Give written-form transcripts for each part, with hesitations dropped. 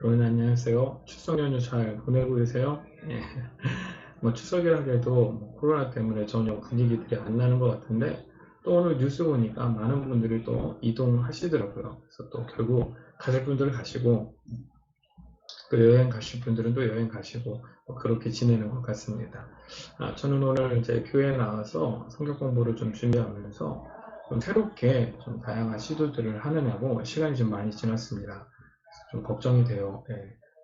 여러분 안녕하세요. 추석 연휴 잘 보내고 계세요? 예. 뭐 추석이라 해도 뭐 코로나 때문에 전혀 분위기들이 안 나는 것 같은데 또 오늘 뉴스 보니까 많은 분들이 또 이동하시더라고요. 그래서 또 결국 가실 분들은 가시고 또 여행 가실 분들은 또 여행 가시고 뭐 그렇게 지내는 것 같습니다. 저는 오늘 이제 교회에 나와서 성경 공부를 좀 준비하면서 좀 새롭게 좀 다양한 시도들을 하느냐고 시간이 좀 많이 지났습니다. 좀 걱정이 돼요. 예.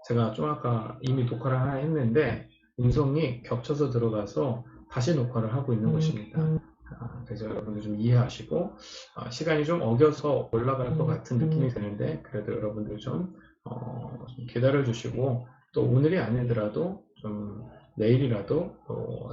제가 좀 아까 이미 녹화를 하나 했는데 음성이 겹쳐서 들어가서 다시 녹화를 하고 있는 것입니다. 그래서 여러분들 좀 이해하시고 시간이 좀 어겨서 올라갈 것 같은 느낌이 드는데 그래도 여러분들 좀 기다려 주시고 또 오늘이 아니더라도 좀 내일이라도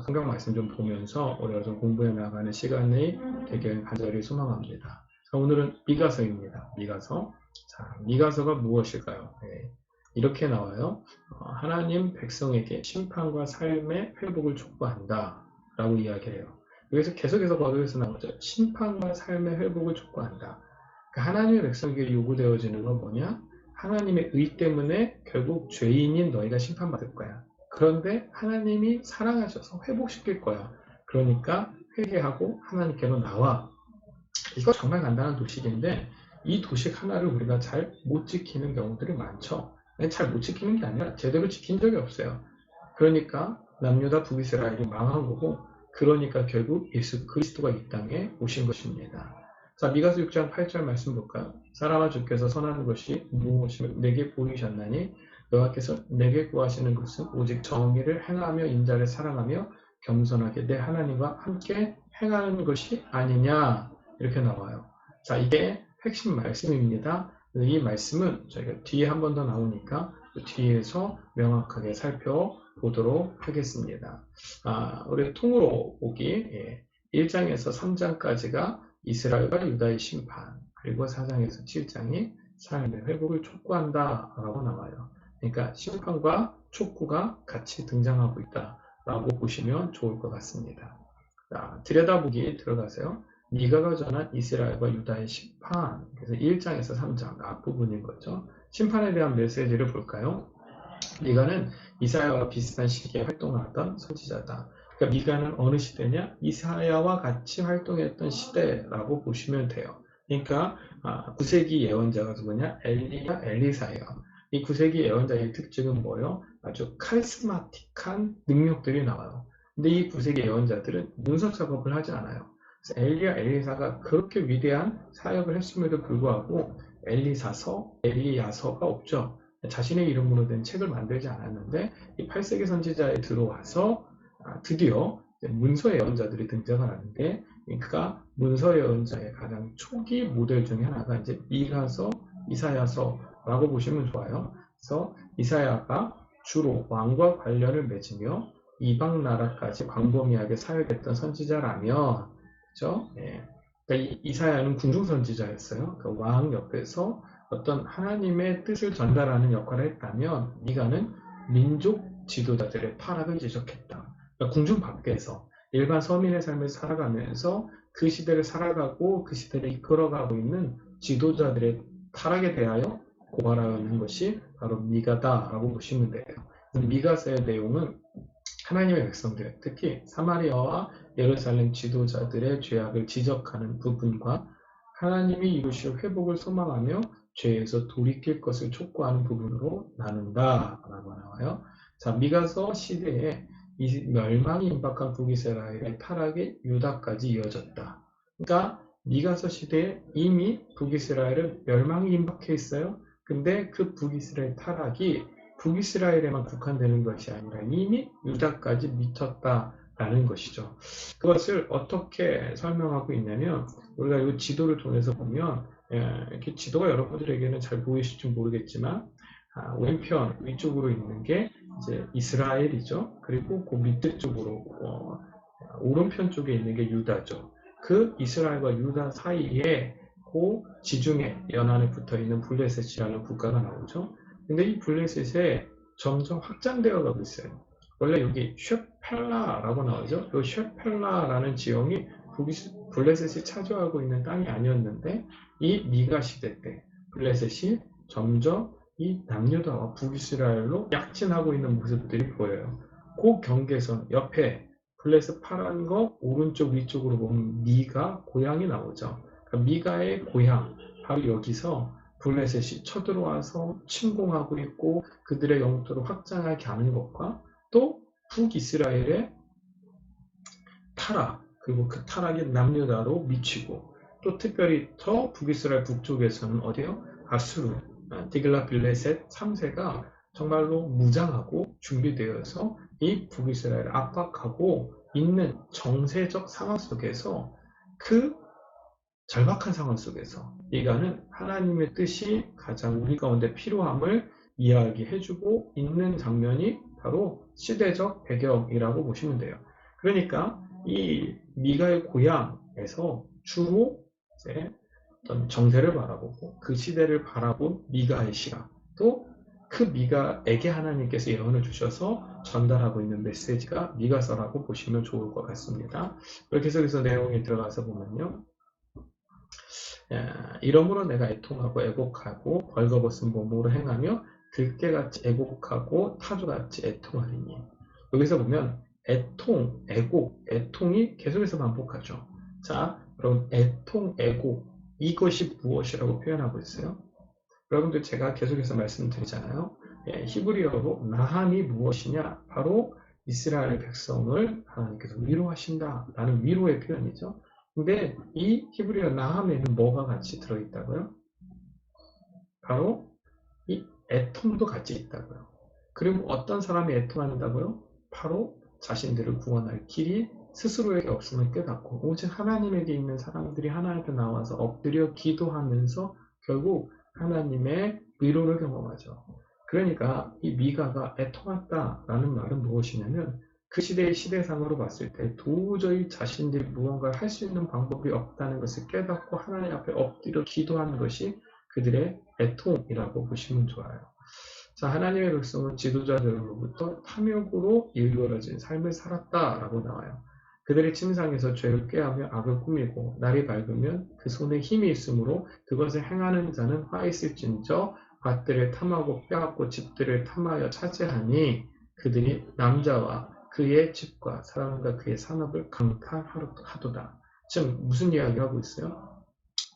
성경 말씀 좀 보면서 우리가 좀 공부해 나가는 시간이 되길 간절히 소망합니다. 자, 오늘은 미가서입니다. 미가서. 자, 미가서가 무엇일까요? 네, 이렇게 나와요. 하나님 백성에게 심판과 삶의 회복을 촉구한다 라고 이야기를 해요. 여기서 계속해서 거기에서 나오죠. 심판과 삶의 회복을 촉구한다. 그러니까 하나님의 백성에게 요구되어지는 건 뭐냐? 하나님의 의 때문에 결국 죄인인 너희가 심판받을 거야. 그런데 하나님이 사랑하셔서 회복시킬 거야. 그러니까 회개하고 하나님께로 나와. 이거 정말 간단한 도식인데 이 도식 하나를 우리가 잘 못 지키는 경우들이 많죠. 잘 못 지키는 게 아니라 제대로 지킨 적이 없어요. 그러니까 남유다 북이스라엘이 망한 거고 그러니까 결국 예수 그리스도가 이 땅에 오신 것입니다. 자, 미가서 6장 8절 말씀 볼까요? 사람아 주께서 선하는 것이 무엇이며 내게 보이셨나니 여호와께서 내게 구하시는 것은 오직 정의를 행하며 인자를 사랑하며 겸손하게 내 하나님과 함께 행하는 것이 아니냐 이렇게 나와요. 자, 이게 핵심 말씀입니다. 이 말씀은 저희가 뒤에 한 번 더 나오니까 뒤에서 명확하게 살펴보도록 하겠습니다. 우리 통으로 보기 1장에서 3장까지가 이스라엘과 유다의 심판, 그리고 4장에서 7장이 삶의 회복을 촉구한다 라고 나와요. 그러니까 심판과 촉구가 같이 등장하고 있다라고 보시면 좋을 것 같습니다. 자, 들여다보기 들어가세요. 미가가 전한 이스라엘과 유다의 심판, 그래서 1장에서 3장 앞부분인 거죠. 심판에 대한 메시지를 볼까요? 미가는 이사야와 비슷한 시기에 활동하던 선지자다. 그러니까 미가는 어느 시대냐? 이사야와 같이 활동했던 시대라고 보시면 돼요. 그러니까 9세기 예언자가 누구냐? 엘리야, 엘리사예요. 이 9세기 예언자의 특징은 뭐예요? 아주 카리스마틱한 능력들이 나와요. 근데 이 9세기 예언자들은 문서 작업을 하지 않아요. 엘리야, 엘리사가 그렇게 위대한 사역을 했음에도 불구하고 엘리사서, 엘리야서가 없죠. 자신의 이름으로 된 책을 만들지 않았는데 이 8세기 선지자에 들어와서 드디어 문서 예언자들이 등장을 하는데 그러니까 문서 예언자의 가장 초기 모델 중에 하나가 이제 미가서, 이사야서라고 보시면 좋아요. 그래서 이사야가 주로 왕과 관련을 맺으며 이방 나라까지 광범위하게 사역했던 선지자라면 그렇죠? 네. 그러니까 이사야는 궁중 선지자였어요. 그 왕 옆에서 어떤 하나님의 뜻을 전달하는 역할을 했다면 미가는 민족 지도자들의 타락을 지적했다. 그러니까 궁중 밖에서 일반 서민의 삶을 살아가면서 그 시대를 살아가고 그 시대를 이끌어가고 있는 지도자들의 타락에 대하여 고발하는 것이 바로 미가다라고 보시면 돼요. 미가서의 내용은 하나님의 백성들, 특히 사마리아와 예루살렘 지도자들의 죄악을 지적하는 부분과 하나님이 이루실 회복을 소망하며 죄에서 돌이킬 것을 촉구하는 부분으로 나눈다라고 나와요. 자, 미가서 시대에 이 멸망이 임박한 북이스라엘의 타락이 유다까지 이어졌다. 그러니까 미가서 시대에 이미 북이스라엘은 멸망이 임박해 있어요. 근데 그 북이스라엘 타락이 북이스라엘에만 국한되는 것이 아니라 이미 유다까지 미쳤다라는 것이죠. 그것을 어떻게 설명하고 있냐면 우리가 이 지도를 통해서 보면 이렇게 지도가 여러분들에게는 잘 보이실지 모르겠지만 왼편 위쪽으로 있는 게 이제 이스라엘이죠. 그리고 그 밑에 쪽으로 오른편 쪽에 있는 게 유다죠. 그 이스라엘과 유다 사이에 그 지중해 연안에 붙어 있는 블레셋이라는 국가가 나오죠. 근데 이 블레셋에 점점 확장되어 가고 있어요. 원래 여기 쉐펠라라고 나오죠. 이 쉐펠라라는 지형이 블레셋이 차지하고 있는 땅이 아니었는데 이 미가 시대 때 블레셋이 점점 이 남유다와 북이스라엘로 약진하고 있는 모습들이 보여요. 그 경계선 옆에 블레셋 파란 거 오른쪽 위쪽으로 보면 미가 고향이 나오죠. 그러니까 미가의 고향 바로 여기서 블레셋이 쳐들어와서 침공하고 있고 그들의 영토를 확장하게 하는 것과 또 북이스라엘의 타락 그리고 그 타락이 남유다로 미치고 또 특별히 더 북이스라엘 북쪽에서는 어디요? 아수르, 디글라빌레셋 3세가 정말로 무장하고 준비되어서 이 북이스라엘을 압박하고 있는 정세적 상황 속에서 그 절박한 상황 속에서 이가는 하나님의 뜻이 가장 우리 가운데 필요함을 이야기해주고 있는 장면이 바로 시대적 배경이라고 보시면 돼요. 그러니까 이 미가의 고향에서 주로 이제 어떤 정세를 바라보고 그 시대를 바라본 미가의 시각 또 그 미가에게 하나님께서 예언을 주셔서 전달하고 있는 메시지가 미가서라고 보시면 좋을 것 같습니다. 계속해서 내용에 들어가서 보면요. 이러므로 내가 애통하고 애곡하고 벌거벗은 몸으로 행하며 들깨같이 애곡하고 타조같이 애통하리니 여기서 보면 애통, 애곡, 애통이 계속해서 반복하죠. 자, 그럼 애통, 애곡 이것이 무엇이라고 표현하고 있어요? 여러분들 제가 계속해서 말씀드리잖아요. 히브리어로 나함이 무엇이냐? 바로 이스라엘 백성을 하나님께서 위로하신다라는 위로의 표현이죠. 근데 이 히브리어 나함에는 뭐가 같이 들어있다고요? 바로 이 애통도 같이 있다고요. 그리고 어떤 사람이 애통한다고요? 바로 자신들을 구원할 길이 스스로에게 없음을 깨닫고 오직 하나님에게 있는 사람들이 하나님께 나와서 엎드려 기도하면서 결국 하나님의 위로를 경험하죠. 그러니까 이 미가가 애통했다라는 말은 무엇이냐면 그 시대의 시대상으로 봤을 때 도저히 자신들이 무언가를 할 수 있는 방법이 없다는 것을 깨닫고 하나님 앞에 엎드려 기도하는 것이 그들의 애통이라고 보시면 좋아요. 자, 하나님의 백성은 지도자들로부터 탐욕으로 일그러진 삶을 살았다라고 나와요. 그들의 침상에서 죄를 꾀하며 악을 꾸미고 날이 밝으면 그 손에 힘이 있으므로 그것을 행하는 자는 화 있을진저 밭들을 탐하고 빼앗고 집들을 탐하여 차지하니 그들이 남자와 그의 집과 사람과 그의 산업을 강탈하도다. 지금 무슨 이야기하고 있어요?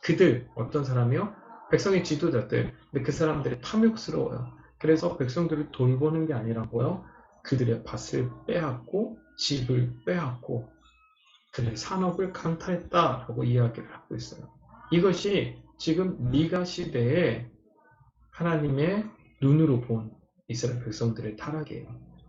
그들 어떤 사람이요? 백성의 지도자들. 근데 그 사람들이 탐욕스러워요. 그래서 백성들을 돌보는 게 아니라고요. 그들의 밭을 빼앗고 집을 빼앗고 그들의 산업을 강탈했다라고 이야기를 하고 있어요. 이것이 지금 미가 시대에 하나님의 눈으로 본 이스라엘 백성들의 타락이에요.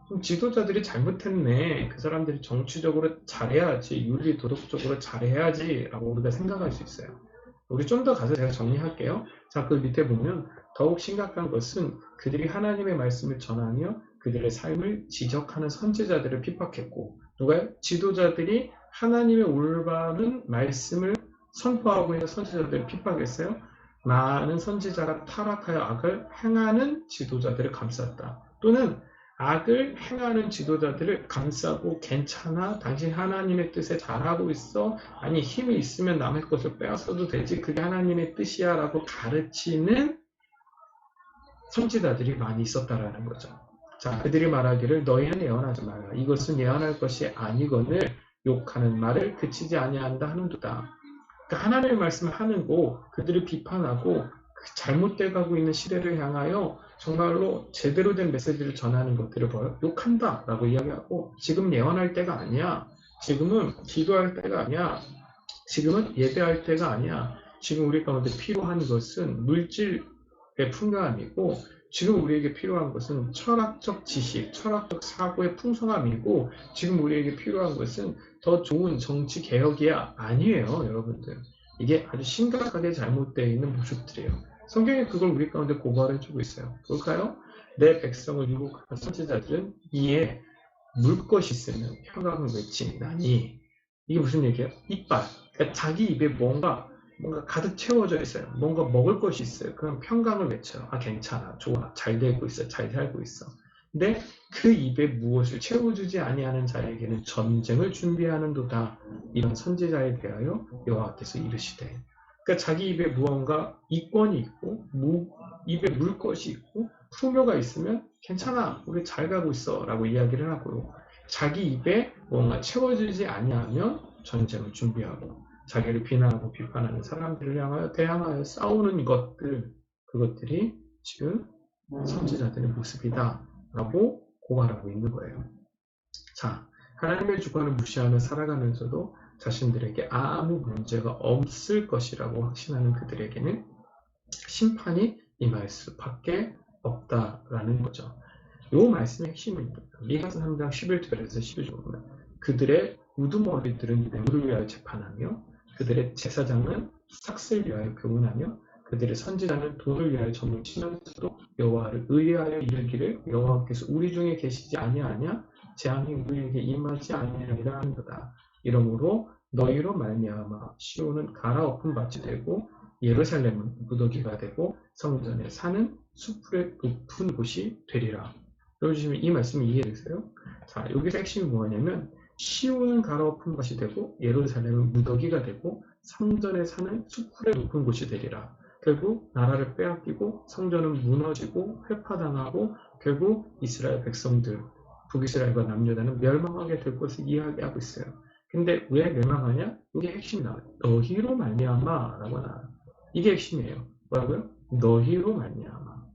그럼 지도자들이 잘못했네. 그 사람들이 정치적으로 잘해야지, 윤리 도덕적으로 잘해야지 라고 우리가 생각할 수 있어요. 우리 좀 더 가서 제가 정리할게요. 자, 그 밑에 보면 더욱 심각한 것은 그들이 하나님의 말씀을 전하며 그들의 삶을 지적하는 선지자들을 핍박했고 누가요? 지도자들이 하나님의 올바른 말씀을 선포하고 있는 선지자들을 핍박했어요. 많은 선지자가 타락하여 악을 행하는 지도자들을 감쌌다. 또는 악을 행하는 지도자들을 감싸고 괜찮아? 당신 하나님의 뜻에 잘하고 있어? 아니 힘이 있으면 남의 것을 빼앗아도 되지 그게 하나님의 뜻이야 라고 가르치는 선지자들이 많이 있었다라는 거죠. 자, 그들이 말하기를 너희는 예언하지 말라. 이것은 예언할 것이 아니거늘 욕하는 말을 그치지 아니한다 하는도다. 그러니까 하나님의 말씀을 하는고 그들을 비판하고 잘못돼 가고 있는 시대를 향하여 정말로 제대로 된 메시지를 전하는 것들을 욕한다 라고 이야기하고 지금 예언할 때가 아니야. 지금은 기도할 때가 아니야. 지금은 예배할 때가 아니야. 지금 우리 가운데 필요한 것은 물질의 풍요함이고 지금 우리에게 필요한 것은 철학적 지식, 철학적 사고의 풍성함이고 지금 우리에게 필요한 것은 더 좋은 정치 개혁이야. 아니에요, 여러분들. 이게 아주 심각하게 잘못되어 있는 모습들이에요. 성경이 그걸 우리 가운데 고발해주고 있어요. 볼까요? 내 백성을 유혹하는 선지자들은 이에 물 것이 있으면 평강을 외치나니 이게 무슨 얘기예요? 이빨. 그러니까 자기 입에 뭔가 가득 채워져 있어요. 뭔가 먹을 것이 있어요. 그럼 평강을 외쳐요. 아 괜찮아, 좋아, 잘 되고 있어, 잘 살고 있어. 근데 그 입에 무엇을 채워주지 아니하는 자에게는 전쟁을 준비하는도다. 이런 선지자에 대하여 여호와께서 이르시되. 그러니까 자기 입에 무언가 이권이 있고 입에 물 것이 있고 풍요가 있으면 괜찮아, 우리 잘 가고 있어 라고 이야기를 하고요. 자기 입에 무언가 채워지지 아니하면 전쟁을 준비하고 자기를 비난하고 비판하는 사람들을 향하여 대항하여 싸우는 것들, 그것들이 지금 선지자들의 모습이다 라고 고발하고 있는 거예요. 자, 하나님의 주권을 무시하며 살아가면서도 자신들에게 아무 문제가 없을 것이라고 확신하는 그들에게는 심판이 임할 수밖에 없다라는 거죠. 이 말씀의 핵심입니다. 미가서 3장 11절에서 12절 보면 그들의 우두머리들은 뇌물을 위하여 재판하며 그들의 제사장은 삭슬 위하여 교훈하며 그들의 선지자는 돈을 위하여 점을 치면서도 여호와를 의뢰하여 이르기를 여호와께서 우리 중에 계시지 아니하냐 재앙이 우리에게 임하지 아니하리라 하는도다. 이러므로 너희로 말미암아 시온은 갈아엎은 밭이 되고 예루살렘은 무더기가 되고 성전에 사는 수풀의 높은 곳이 되리라. 여러분 이 말씀이 이해되세요? 자, 여기서 핵심이 뭐냐면 시온은 갈아엎은 밭이 되고 예루살렘은 무더기가 되고 성전에 사는 수풀의 높은 곳이 되리라. 결국 나라를 빼앗기고 성전은 무너지고 회파당하고 결국 이스라엘 백성들, 북이스라엘과 남유다는 멸망하게 될 것을 이야기하고 있어요. 근데 왜 멸망하냐? 이게 핵심이 나와요. 너희로 말미암아 라고 나와요. 이게 핵심이에요. 뭐라고요? 너희로 말미암아.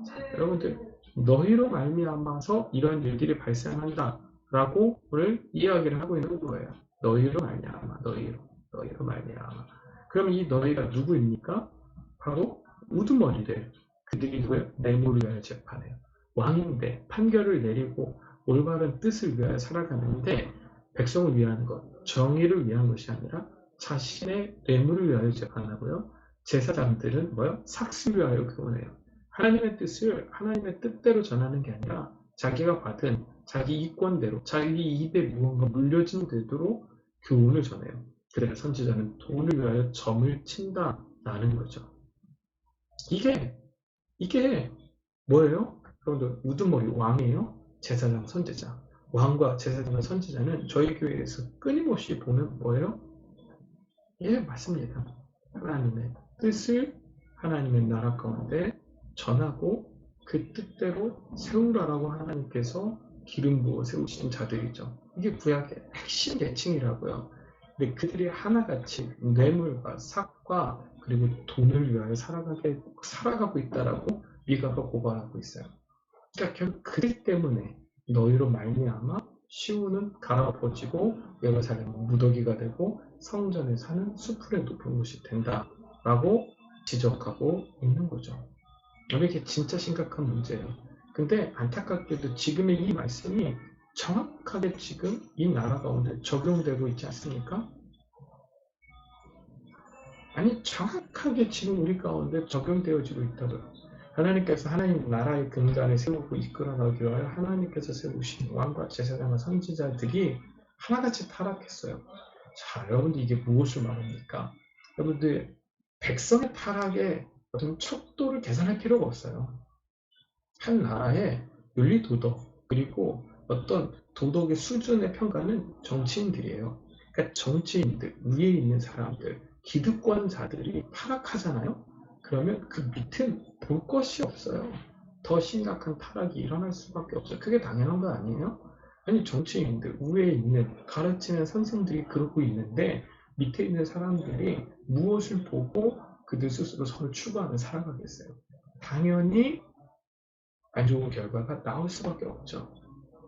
자, 여러분들 너희로 말미암아서 이런 일들이 발생한다 라고 오늘 이야기를 하고 있는 거예요. 너희로 말미암아, 너희로 말미암아. 그럼 이 너희가 누구입니까? 바로 우두머리들. 그들이 누구예요? 뇌물을 위하여 재판해요. 왕인데 판결을 내리고 올바른 뜻을 위하여 살아가는데 백성을 위한 것, 정의를 위한 것이 아니라 자신의 뇌물을 위하여 재판하고요. 제사장들은 뭐요? 삭슬을 위하여 교훈해요. 하나님의 뜻을 하나님의 뜻대로 전하는 게 아니라 자기가 받은 자기 이권대로 자기 입에 무언가 물려진 대로 교훈을 전해요. 그래서 선지자는 돈을 위하여 점을 친다라는 거죠. 이게 뭐예요? 여러분들 우두머리 왕이에요? 제사장 선지자. 왕과 제사장과 선지자는 저희 교회에서 끊임없이 보는 뭐예요? 예, 맞습니다. 하나님의 뜻을 하나님의 나라 가운데 전하고 그 뜻대로 세우라라고 하나님께서 기름 부어 세우신 자들이죠. 이게 구약의 핵심 계층이라고요. 근데 그들이 하나같이 뇌물과 삭과 그리고 돈을 위하여 살아가고 있다라고 미가가 고발하고 있어요. 그러니까 결국 그들 때문에 너희로 말미암아 시온은 갈아엎어지고 예루살렘은 무더기가 되고 성전에 사는 수풀의 높은 곳이 된다라고 지적하고 있는 거죠. 이게 진짜 심각한 문제예요. 근데 안타깝게도 지금의 이 말씀이 정확하게 지금 이 나라 가운데 적용되고 있지 않습니까? 아니 정확하게 지금 우리 가운데 적용되어지고 있다고요. 하나님께서 하나님 나라의 근간을 세우고 이끌어가기 위하여 하나님께서 세우신 왕과 제사장과 선지자들이 하나같이 타락했어요. 자, 여러분들 이게 무엇을 말합니까? 여러분들 백성의 타락에 어떤 척도를 계산할 필요가 없어요. 한 나라의 윤리 도덕 그리고 어떤 도덕의 수준의 평가는 정치인들이에요. 그러니까 정치인들, 위에 있는 사람들, 기득권자들이 타락하잖아요. 그러면 그 밑은 볼 것이 없어요. 더 심각한 타락이 일어날 수밖에 없어요. 그게 당연한 거 아니에요? 아니 정치인들, 위에 있는 가르치는 선생들이 그러고 있는데 밑에 있는 사람들이 무엇을 보고 그들 스스로 서로 추구하며 살아가겠어요. 당연히 안 좋은 결과가 나올 수밖에 없죠.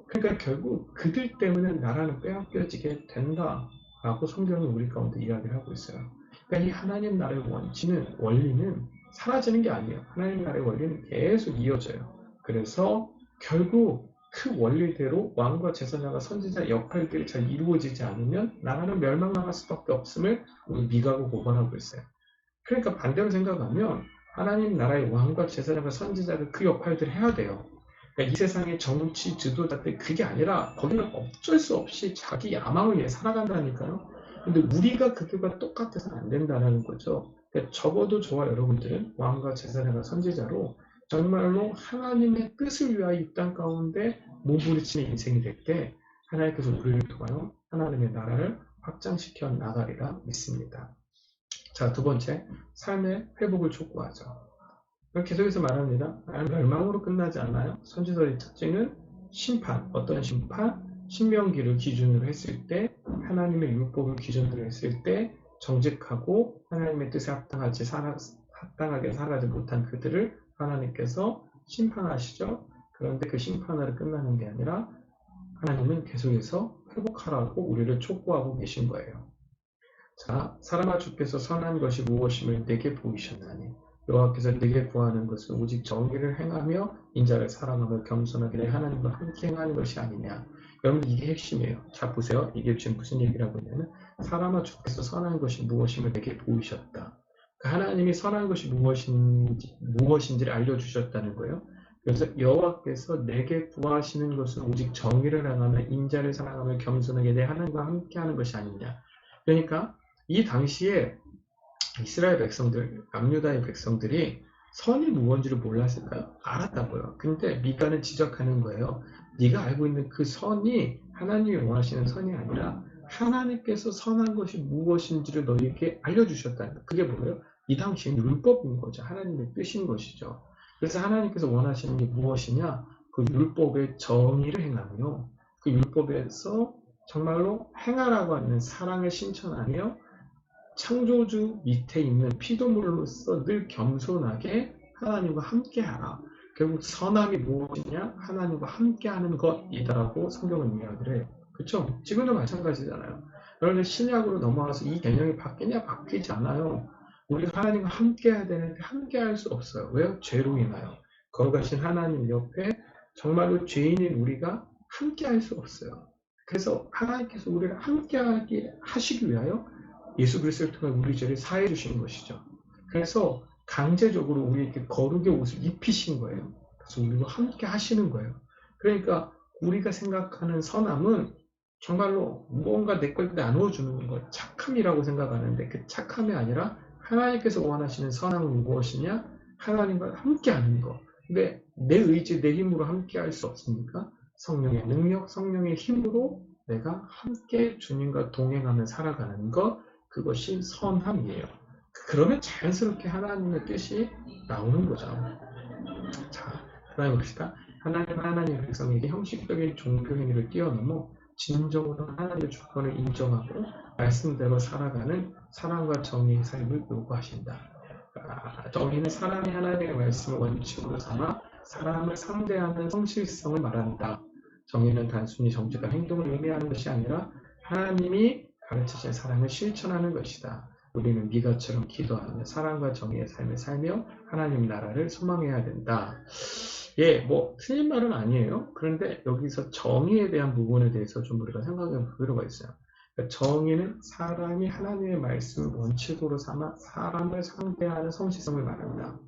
그러니까 결국 그들 때문에 나라는 빼앗겨지게 된다라고 성경은 우리 가운데 이야기를 하고 있어요. 그러니까 이 하나님 나라의 원리는 사라지는 게 아니에요. 하나님 나라의 원리는 계속 이어져요. 그래서 결국 그 원리대로 왕과 제사장과 선지자 역할들이 잘 이루어지지 않으면 나라는 멸망당할 수밖에 없음을 우리 미가가 고발하고 있어요. 그러니까 반대로 생각하면 하나님 나라의 왕과 제사장과 선지자가 그 역할들을 해야 돼요. 그러니까 이 세상의 정치 지도자들 그게 아니라 거기는 어쩔 수 없이 자기 야망을 위해 살아간다니까요. 근데 우리가 그들과 똑같아서는 안 된다는 거죠. 그러니까 적어도 저와 여러분들은 왕과 제사장과 선지자로 정말로 하나님의 뜻을 위하여 이 땅 가운데 몸부림치는 인생이 될 때 하나님께서 우리를 통하여 하나님의 나라를 확장시켜 나가리라 믿습니다. 자, 두 번째, 삶의 회복을 촉구하죠. 계속해서 말합니다. 멸망으로 끝나지 않아요. 선지서의 특징은 심판, 어떤 심판? 신명기를 기준으로 했을 때, 하나님의 율법을 기준으로 했을 때 정직하고 하나님의 뜻에 합당하게 살아가지 못한 그들을 하나님께서 심판하시죠. 그런데 그 심판으로 끝나는 게 아니라 하나님은 계속해서 회복하라고 우리를 촉구하고 계신 거예요. 자, 사람아 주께서 선한 것이 무엇임을 내게 보이셨나니 여호와께서 내게 구하는 것은 오직 정의를 행하며 인자를 사랑하며 겸손하게 내 하나님과 함께 행하는 것이 아니냐. 여러분 이게 핵심이에요. 자 보세요. 이게 지금 무슨 얘기라고 했냐면 사람아 주께서 선한 것이 무엇임을 내게 보이셨다. 하나님이 선한 것이 무엇인지를 알려주셨다는 거예요. 그래서 여호와께서 내게 구하시는 것은 오직 정의를 행하며 인자를 사랑하며 겸손하게 내 하나님과 함께 하는 것이 아니냐. 그러니까 이 당시에 이스라엘 백성들, 남유다의 백성들이 선이 무엇인지를 몰랐을까요? 알았다고요. 근데 미가는 지적하는 거예요. 네가 알고 있는 그 선이 하나님이 원하시는 선이 아니라 하나님께서 선한 것이 무엇인지를 너희에게 알려주셨다는 거예요. 그게 뭐예요? 이 당시엔 율법인 거죠. 하나님의 뜻인 것이죠. 그래서 하나님께서 원하시는 게 무엇이냐? 그 율법의 정의를 행하며 그 율법에서 정말로 행하라고 하는 사랑을 실천하며 창조주 밑에 있는 피조물로서 늘 겸손하게 하나님과 함께하라. 결국 선함이 무엇이냐? 하나님과 함께하는 것이다라고 성경은 이야기를 해요. 그렇죠? 지금도 마찬가지잖아요. 그런데 신약으로 넘어와서 이 개념이 바뀌냐? 바뀌지 않아요. 우리가 하나님과 함께해야 되는데 함께할 수 없어요. 왜요? 죄로 인하여. 거룩하신 하나님 옆에 정말로 죄인인 우리가 함께할 수 없어요. 그래서 하나님께서 우리를 함께하게 하시기 위하여 예수 그리스도를 통해 우리 죄를 사해 주신 것이죠. 그래서 강제적으로 우리에게 거룩의 옷을 입히신 거예요. 그래서 우리와 함께 하시는 거예요. 그러니까 우리가 생각하는 선함은 정말로 무언가 내 걸 나누어주는 것, 착함이라고 생각하는데 그 착함이 아니라 하나님께서 원하시는 선함은 무엇이냐? 하나님과 함께 하는 것. 근데 내 의지, 내 힘으로 함께 할 수 없으니까 성령의 능력, 성령의 힘으로 내가 함께 주님과 동행하며 살아가는 것, 그것이 선함이에요. 그러면 자연스럽게 하나님의 뜻이 나오는 거죠. 자, 그다음에 봅시다. 하나님의 백성에게 형식적인 종교 행위를 뛰어넘어 진정으로 하나님의 주권을 인정하고 말씀대로 살아가는 사랑과 정의의 삶을 요구하신다. 정의는 사람이 하나님의 말씀을 원칙으로 삼아 사람을 상대하는 성실성을 말한다. 정의는 단순히 정직한 행동을 의미하는 것이 아니라 하나님이 가르치신 사랑을 실천하는 것이다. 우리는 미가처럼 기도하며 사랑과 정의의 삶을 살며 하나님 나라를 소망해야 된다. 예, 뭐 틀린 말은 아니에요. 그런데 여기서 정의에 대한 부분에 대해서 좀 우리가 생각해 볼 필요가 있어요. 그러니까 정의는 사람이 하나님의 말씀을 원칙으로 삼아 사람을 상대하는 성실성을 말한다.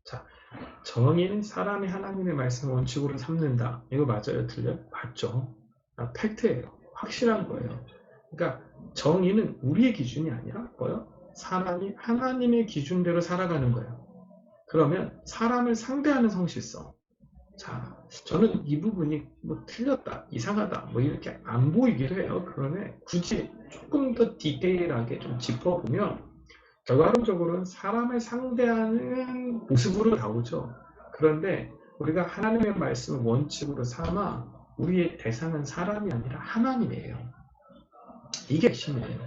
자, 정의는 사람이 하나님의 말씀을 원칙으로 삼는다. 이거 맞아요? 틀려요? 맞죠. 팩트예요. 확실한 거예요. 그러니까 정의는 우리의 기준이 아니라 뭐요? 사람이 하나님의 기준대로 살아가는 거예요. 그러면 사람을 상대하는 성실성. 자, 저는 이 부분이 뭐 틀렸다, 이상하다, 뭐 이렇게 안 보이기도 해요. 그러면 굳이 조금 더 디테일하게 좀 짚어보면 결과론적으로는 사람을 상대하는 모습으로 나오죠. 그런데 우리가 하나님의 말씀을 원칙으로 삼아 우리의 대상은 사람이 아니라 하나님이에요. 이게 핵심이에요.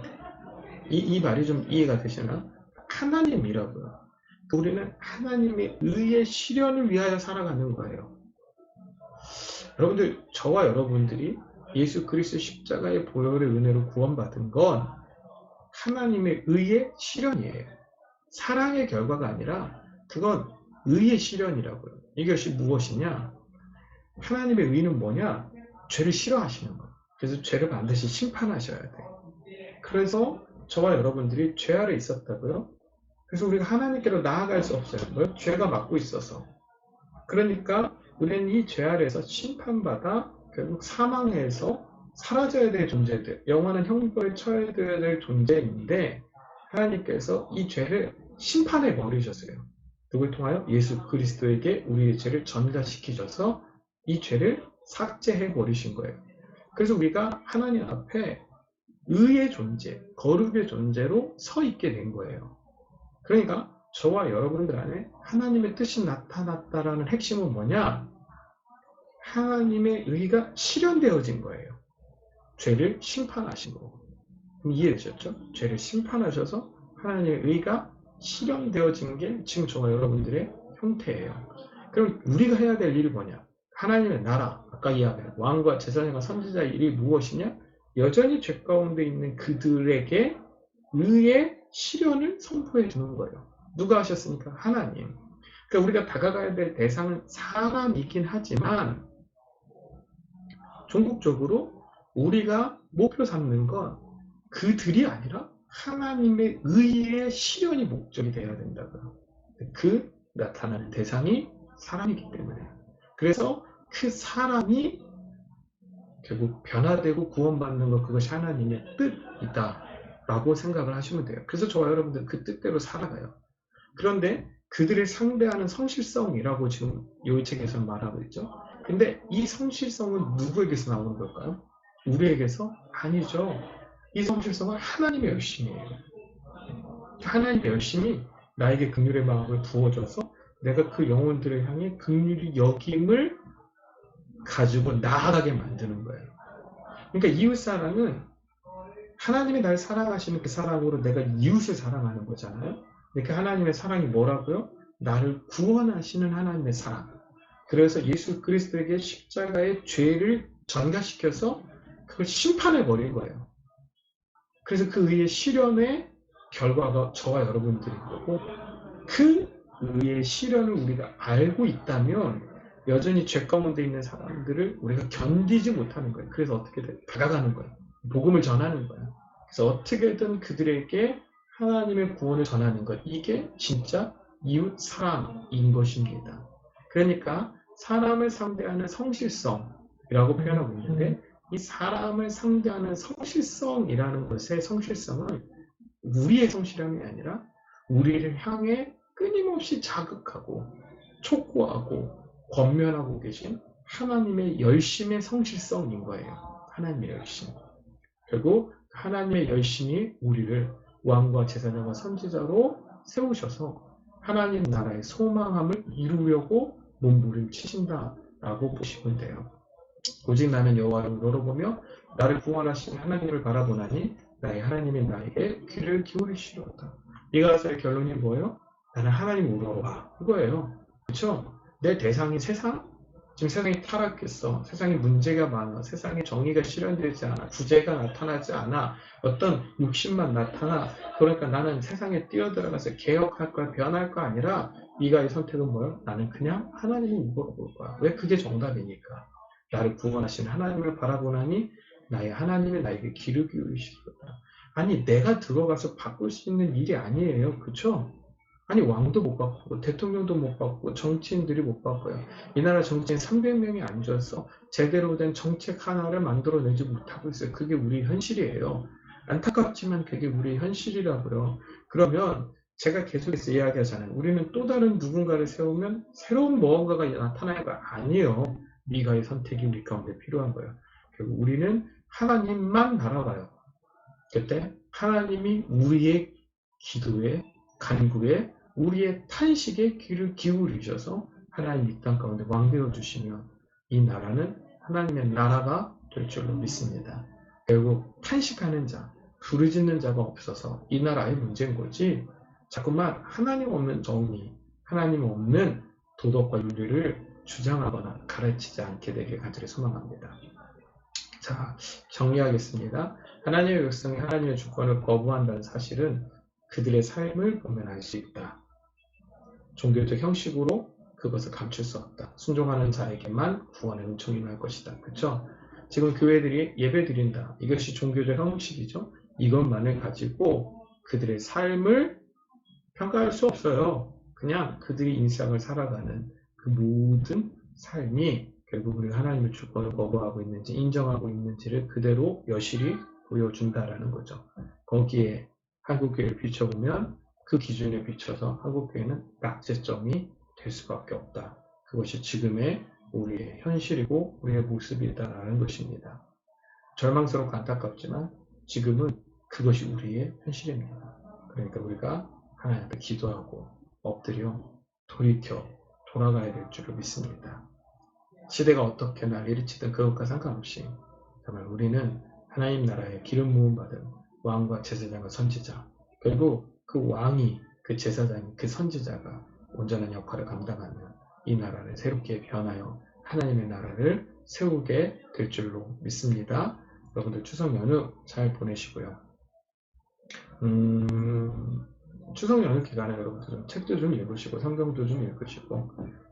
이 말이 좀 이해가 되시나? 하나님이라고요. 우리는 하나님의 의의 실현을 위하여 살아가는 거예요. 여러분들, 저와 여러분들이 예수 그리스도 십자가의 보혈의 은혜로 구원받은 건 하나님의 의의 실현이에요. 사랑의 결과가 아니라 그건 의의 실현이라고요. 이것이 무엇이냐? 하나님의 의는 뭐냐? 죄를 싫어하시는 거예요. 그래서 죄를 반드시 심판하셔야 돼요. 그래서 저와 여러분들이 죄 아래 있었다고요? 그래서 우리가 하나님께로 나아갈 수 없어요. 뭐? 죄가 막고 있어서. 그러니까 우리는 이 죄 아래에서 심판받아 결국 사망해서 사라져야 될 존재들, 영원한 형벌에 처해야 될 존재인데 하나님께서 이 죄를 심판해 버리셨어요. 누굴 통하여? 예수 그리스도에게 우리의 죄를 전가시키셔서 이 죄를 삭제해 버리신 거예요. 그래서 우리가 하나님 앞에 의의 존재, 거룩의 존재로 서 있게 된 거예요. 그러니까 저와 여러분들 안에 하나님의 뜻이 나타났다라는 핵심은 뭐냐? 하나님의 의가 실현되어진 거예요. 죄를 심판하신 거고. 이해되셨죠? 죄를 심판하셔서 하나님의 의가 실현되어진 게 지금 저와 여러분들의 형태예요. 그럼 우리가 해야 될 일이 뭐냐? 하나님의 나라, 아까 이야기한 왕과 제사장과 선지자의 일이 무엇이냐? 여전히 죄 가운데 있는 그들에게 의의 실현을 선포해 주는 거예요. 누가 하셨습니까? 하나님. 그러니까 우리가 다가가야 될 대상은 사람이긴 하지만 종국적으로 우리가 목표 삼는 건 그들이 아니라 하나님의 의의 실현이 목적이 되어야 된다고요. 그 나타나는 대상이 사람이기 때문에. 그래서 그 사람이 결국 변화되고 구원받는 것, 그것이 하나님의 뜻이다 라고 생각을 하시면 돼요. 그래서 저와 여러분들 그 뜻대로 살아가요. 그런데 그들을 상대하는 성실성이라고 지금 이 책에서 말하고 있죠. 근데 이 성실성은 누구에게서 나오는 걸까요? 우리에게서? 아니죠. 이 성실성은 하나님의 열심이에요. 하나님의 열심이 나에게 긍휼의 마음을 부어줘서 내가 그 영혼들을 향해 긍휼히 여김을 가지고 나아가게 만드는 거예요. 그러니까 이웃사랑은 하나님이 날 사랑하시는 그 사랑으로 내가 이웃을 사랑하는 거잖아요. 이렇게 하나님의 사랑이 뭐라고요? 나를 구원하시는 하나님의 사랑. 그래서 예수 그리스도에게 십자가의 죄를 전가시켜서 그걸 심판해 버린 거예요. 그래서 그 의의 실현의 결과가 저와 여러분들인 거고, 그 의의 실현을 우리가 알고 있다면 여전히 죄 가운데 있는 사람들을 우리가 견디지 못하는 거예요. 그래서 어떻게 다가가는 거예요. 복음을 전하는 거예요. 그래서 어떻게든 그들에게 하나님의 구원을 전하는 것, 이게 진짜 이웃 사랑인 것입니다. 그러니까 사람을 상대하는 성실성이라고 표현하고 있는데, 이 사람을 상대하는 성실성이라는 것의 성실성은 우리의 성실함이 아니라 우리를 향해 끊임없이 자극하고 촉구하고 권면하고 계신 하나님의 열심의 성실성인 거예요. 하나님의 열심. 결국 하나님의 열심이 우리를 왕과 제사장과 선지자로 세우셔서 하나님 나라의 소망함을 이루려고 몸부림치신다라고 보시면 돼요. 오직 나는 여호와를 노려보며 나를 구원하신 하나님을 바라보나니 나의 하나님이 나에게 귀를 기울이시려다. 이 가사의 결론이 뭐예요? 나는 하나님 우러봐. 이거예요. 그렇죠? 내 대상이 세상? 지금 세상이 타락했어. 세상에 문제가 많아. 세상에 정의가 실현되지 않아. 구제가 나타나지 않아. 어떤 욕심만 나타나. 그러니까 나는 세상에 뛰어들어가서 개혁할 거야, 변할 거 아니라 네가 이 선택은 뭐예요? 나는 그냥 하나님을 물어볼 거야. 왜? 그게 정답이니까. 나를 구원하신 하나님을 바라보나니 나의 하나님이 나에게 귀를 기울이시도다. 아니 내가 들어가서 바꿀 수 있는 일이 아니에요. 그렇죠? 아니 왕도 못 바꾸고 대통령도 못 바꾸고 정치인들이 못 바꿔요. 이 나라 정치인 300명이 앉아서 제대로 된 정책 하나를 만들어내지 못하고 있어요. 그게 우리 현실이에요. 안타깝지만 그게 우리 현실이라고요. 그러면 제가 계속해서 이야기하잖아요. 우리는 또 다른 누군가를 세우면 새로운 무언가가 나타날 거 아니에요. 네가의 선택이 우리 가운데 필요한 거예요. 결국 우리는 하나님만 바라봐요. 그때 하나님이 우리의 기도에, 간구에, 우리의 탄식에 귀를 기울이셔서 하나님 이 땅 가운데 왕되어 주시면 이 나라는 하나님의 나라가 될 줄로 믿습니다. 결국 탄식하는 자, 부르짖는 자가 없어서 이 나라의 문제인 거지, 자꾸만 하나님 없는 정의, 하나님 없는 도덕과 윤리를 주장하거나 가르치지 않게 되길 간절히 소망합니다. 자, 정리하겠습니다. 하나님의 백성이 하나님의 주권을 거부한다는 사실은 그들의 삶을 보면 알 수 있다. 종교적 형식으로 그것을 감출 수 없다. 순종하는 자에게만 구원의 은총이 임할 것이다. 그렇죠? 지금 교회들이 예배 드린다. 이것이 종교적 형식이죠. 이것만을 가지고 그들의 삶을 평가할 수 없어요. 그냥 그들이 일상을 살아가는 그 모든 삶이 결국 우리가 하나님의 주권을 거부하고 있는지 인정하고 있는지를 그대로 여실히 보여준다라는 거죠. 거기에 한국교회를 비춰보면 그 기준에 비춰서 한국교회는 낙제점이 될 수밖에 없다. 그것이 지금의 우리의 현실이고 우리의 모습이다라는 것입니다. 절망스럽고 안타깝지만 지금은 그것이 우리의 현실입니다. 그러니까 우리가 하나님 앞에 기도하고 엎드려 돌이켜 돌아가야 될 줄을 믿습니다. 시대가 어떻게 난리를치든 그것과 상관없이 정말 우리는 하나님 나라의 기름 부음 받은 왕과 제사장과 선지자, 결국 그 왕이, 그 제사장이, 그 선지자가 온전한 역할을 감당하며 이 나라를 새롭게 변하여 하나님의 나라를 세우게 될 줄로 믿습니다. 여러분들 추석 연휴 잘 보내시고요. 추석 연휴 기간에 여러분들 좀 책도 좀 읽으시고 성경도 좀 읽으시고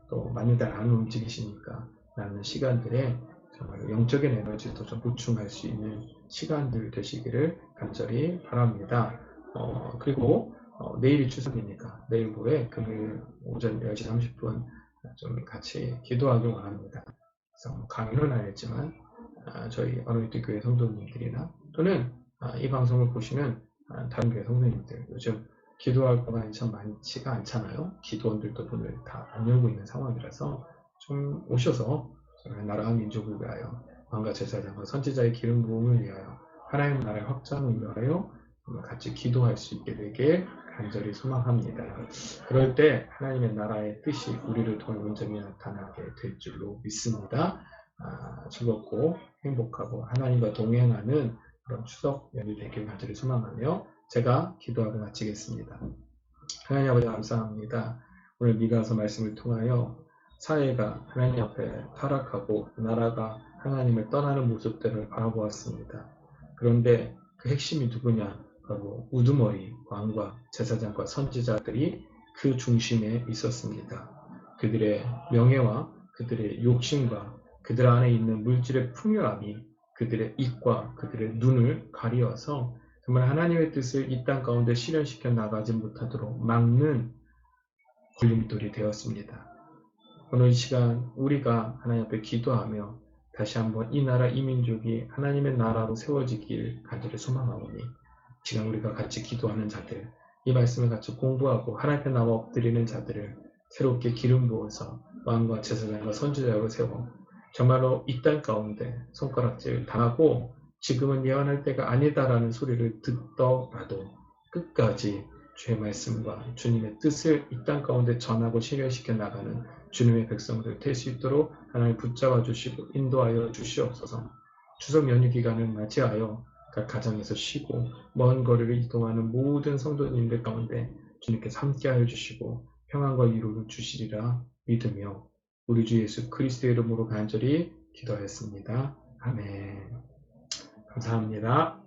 또 많이들 안 움직이시니까 나는 시간들에 정말 영적인 에너지도 좀 보충할 수 있는 시간들 되시기를 간절히 바랍니다. 그리고 내일이 추석이니까 내일 모레 금요일 오전 10시 30분 좀 같이 기도하기 원합니다. 그래서 강요는 아니지만 저희 어노인트 교회 성도님들이나 또는 이 방송을 보시는 다른 교회 성도님들, 요즘 기도할 공간이 참 많지가 않잖아요. 기도원들도 문을 다 안 열고 있는 상황이라서 좀 오셔서 나라와 민족을 위하여 왕과 제사장과 선지자의 기름 부음을 위하여 하나님 나라의 확장을 위하여 같이 기도할 수 있게 되길 간절히 소망합니다. 그럴 때 하나님의 나라의 뜻이 우리를 통해 온전히 나타나게 될 줄로 믿습니다. 즐겁고 행복하고 하나님과 동행하는 그런 추석 연휴 되길 간절히 소망하며 제가 기도하고 마치겠습니다. 하나님 아버지 감사합니다. 오늘 미가서 말씀을 통하여 사회가 하나님 앞에 타락하고 나라가 하나님을 떠나는 모습들을 바라보았습니다. 그런데 그 핵심이 누구냐? 바로 우두머리 왕과 제사장과 선지자들이 그 중심에 있었습니다. 그들의 명예와 그들의 욕심과 그들 안에 있는 물질의 풍요함이 그들의 입과 그들의 눈을 가리어서 정말 하나님의 뜻을 이 땅 가운데 실현시켜 나가지 못하도록 막는 걸림돌이 되었습니다. 오늘 이 시간 우리가 하나님 앞에 기도하며 다시 한번 이 나라 이 민족이 하나님의 나라로 세워지길 간절히 소망하오니 지금 우리가 같이 기도하는 자들, 이 말씀을 같이 공부하고 하나님 앞에 나와 엎드리는 자들을 새롭게 기름 부어서 왕과 제사장과 선지자로 세워 정말로 이 땅 가운데 손가락질 당하고 지금은 예언할 때가 아니다라는 소리를 듣더라도 끝까지 주의 말씀과 주님의 뜻을 이 땅 가운데 전하고 실현시켜 나가는 주님의 백성들 될 수 있도록 하나님 붙잡아 주시고 인도하여 주시옵소서. 추석 연휴 기간을 맞이하여 각 가정에서 쉬고 먼 거리를 이동하는 모든 성도님들 가운데 주님께서 함께하여 주시고 평안과 위로를 주시리라 믿으며 우리 주 예수 그리스도의 이름으로 간절히 기도하였습니다. 아멘. 감사합니다.